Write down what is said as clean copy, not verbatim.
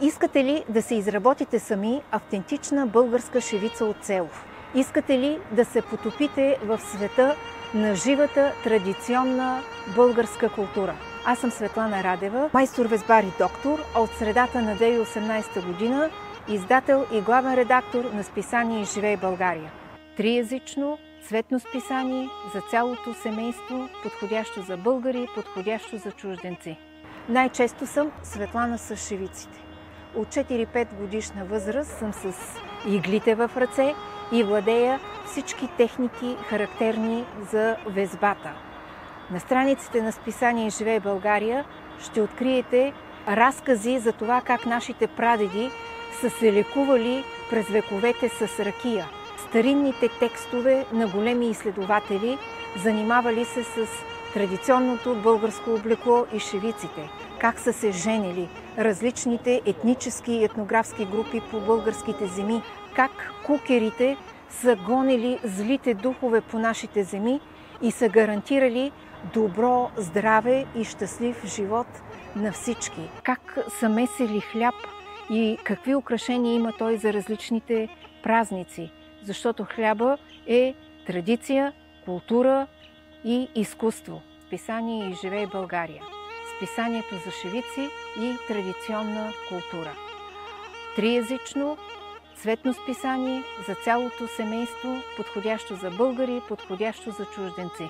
Искате ли да се изработите сами автентична българска шевица от село? Искате ли да се потопите в света на живата традиционна българска култура? Аз съм Светлана Радева, майстор-везбар и доктор, а от средата на 2018 година издател и главен редактор на списание „Живей България“. Триезично, цветно списание за цялото семейство, подходящо за българи, подходящо за чужденци. Най-често съм Светлана с шевиците. От 4-5 годишна възраст съм с иглите в ръце и владея всички техники, характерни за везбата. На страниците на списание „Живей България“ ще откриете разкази за това как нашите прадеди са се лекували през вековете с ракия. Старинните текстове на големи изследователи, занимавали се с традиционното българско облекло и шевиците, как са се женили различните етнически и етнографски групи по българските земи, как кукерите са гонили злите духове по нашите земи и са гарантирали добро здраве и щастлив живот на всички, как са месели хляб и какви украшения има той за различните празници, защото хляба е традиция, култура и изкуство. Списание „Живей България“. Списанието за шевици и традиционна култура. Триезично, цветно списание за цялото семейство, подходящо за българи, подходящо за чужденци.